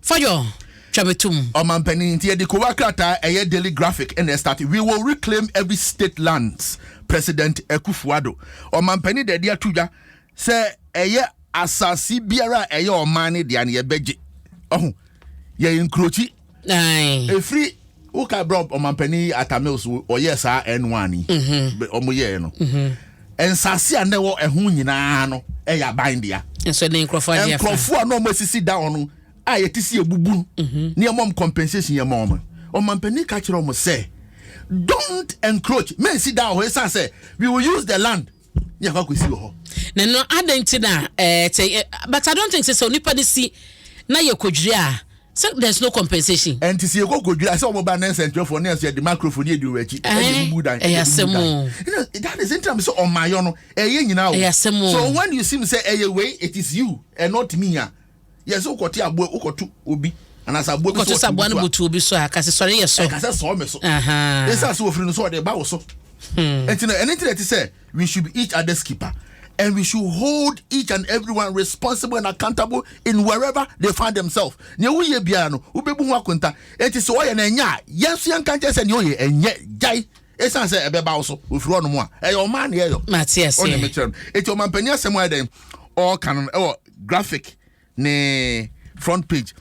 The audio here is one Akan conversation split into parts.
Fayo Chabetum. Omampeni nti de Kowakata a daily graphic and start. We will reclaim every state lands. President Ekufuado. Omampeni de dia tuja say eye asasi biara eye omani de ane beje. Oh, ye encroach. Aye. A free Uka bro Omampeni atamils or yes N1. Omo ye no. And sasi ane wo ehun nyina no eya bindia. And so the Crawford no mo sisi down. Ah, yet see a bubun near mom compensation your mom. Or Mampeni catcher almost say, don't encroach. Men sit down where say we will use the land. Yeah, how we see you. No, I don't but I don't think so. Nipadi see na ye kujria. So there's no compensation. And to see a go good, I saw mobile and for next year the microphone you do. That is interesting. So on my own, so when you see me say, hey, way, it is you and not me. Yes, ukoti abo ukotu obi anasa abo bi so sabwana butu obi so akase sori yeso akase so me so esa so ofri no so de ba wo so anything that is say we should be each other's keeper and we should hold each and everyone responsible and accountable in wherever they find themselves ne wo ye bia no ubebu ho akonta enti so ye na nya yenso yan kan se ne oye enye jai esa se ebe ba wo so ofri ono mo a eyo man ne eyo Matias on me chem enti o man pani asem wa dem all canon graphic ne front page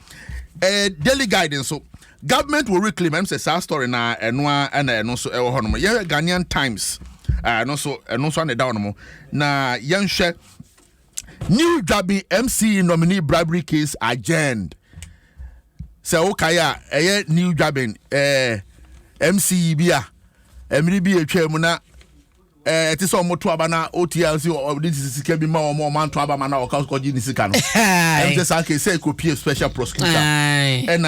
daily guidance so government will reclaim am say sa story na eno eno so e ho no ye Ghanaian Times no so ane down no na yenhwe new Jabi MC nominee bribery case adjourned say okaya new Jabi MC bia emri bi etwa na it is almost to abana OTLC or this is can be more man to abana or cause ni sika no just like say copy special prosecutor and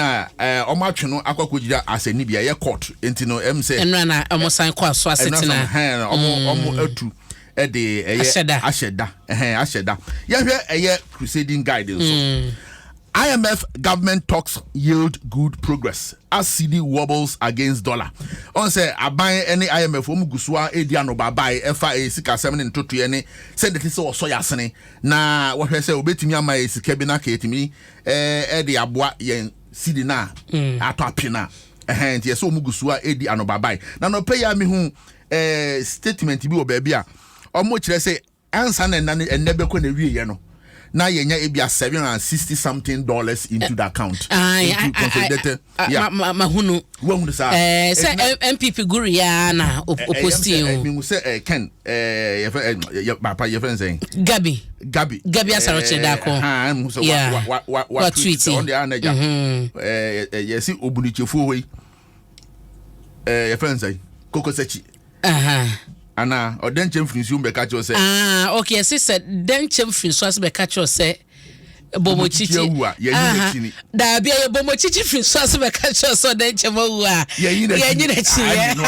omatwe akwakodira as a nibia ye court enti no em say enra na omosan kwa so asetina omo atu e de asheda ye hwe crusading guidance so IMF government talks yield good progress as CD wobbles against dollar. On say aban any IMF omugusua ediano babai FA sika 7 ntoto any said that is so yasene na what we say obetimi ama sika bi na ka etimi de aboa yen CD na ato apina enti so omugusua ediano babai na no pay ya me hu statement bi obabi a omo kire say ansa na enebe ko na wie ye no now yenya ebia $760 something into the account. Mahunu. Wahunu sa. Say MPP guru ya na oposti. Me say Ken papa your friend saying. Gabi asaroche da ko. What tweet on the anaja. Yes obunichefo we. Your friend say Koko Sechi. Ana o den chem finsu be catch you say okay sister den chem finsu as be catch you say bomochichi da bia ye bomochichi finsu as be catch you so den chem wu a ye nyina chi no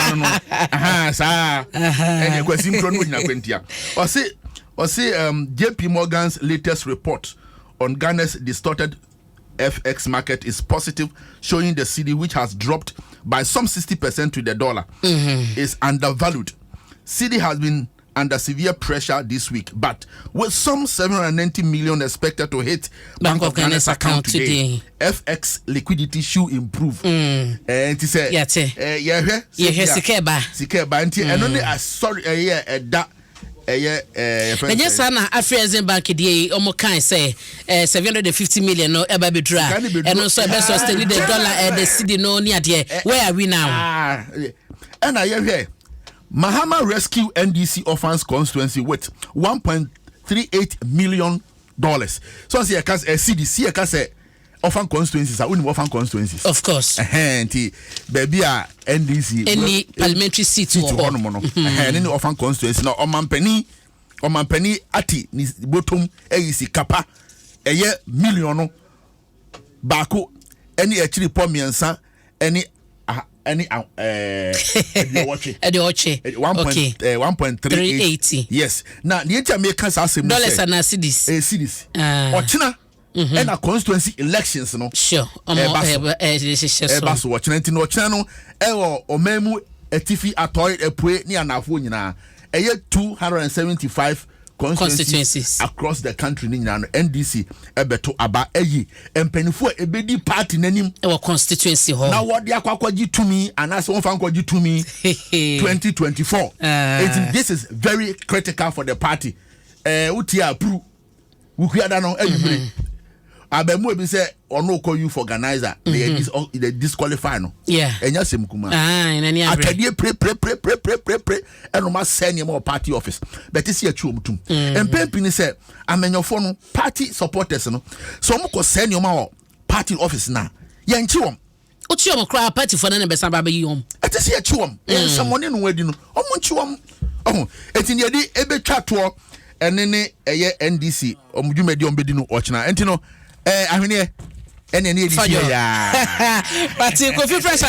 sa e kwasim pro no nyina kwentia o say JP Morgan's latest report on Ghana's distorted FX market is positive, showing the cedi, which has dropped by some 60% to the dollar, is undervalued. Cedi has been under severe pressure this week, but with some 790 million expected to hit Bank of Ghana's account today, FX liquidity should improve. And he said, Sikeba, and only sorry, that. Yes, Anna, African Bank day, Omo can say 750 million no eba bedra, and also best sustain the dollar and the cedi no near there. Where are we now? And I hear Mahama rescue NDC orphans constituency with $1.38 million. So see a case CDC a case orphan constituencies are only orphan constituencies. Of course. Baby NDC any parliamentary seat any orphan constituency now Omampeni ati ni bottom AEC kapa eye million bako any actually pomiansa any watch 1.380 yes now the Jamaican say dollars and cedis ochina and a constituency elections no sure so ochina no ochina no omemu etifi atoy epue ni anafo nyina eye 275 constituencies across the country ni nyina no NDC ebeto aba eyi empanifo ebedi party nanim e constituency ho na wodi akwakwaji tumi anase won fa nkwaji tumi 2024 this is very critical for the party uti approve wukuada no ayubre abemu ebi say ono call you for organizer they disqualify no enya semkuma nani abre akadie pre eno ma send more party office but this year chuomtum empempi ni say amenyofo no party supporters no so mo ko send your party office na yenchi wom uchi wom kra party for na be samba be yom etisi ye chiwom someone no wadi no omo chiwom etini edi ebetwa to enene eye NDC omdwumadi ombedi no ochina enti no ahwene ene edi ya party Kofi Fresh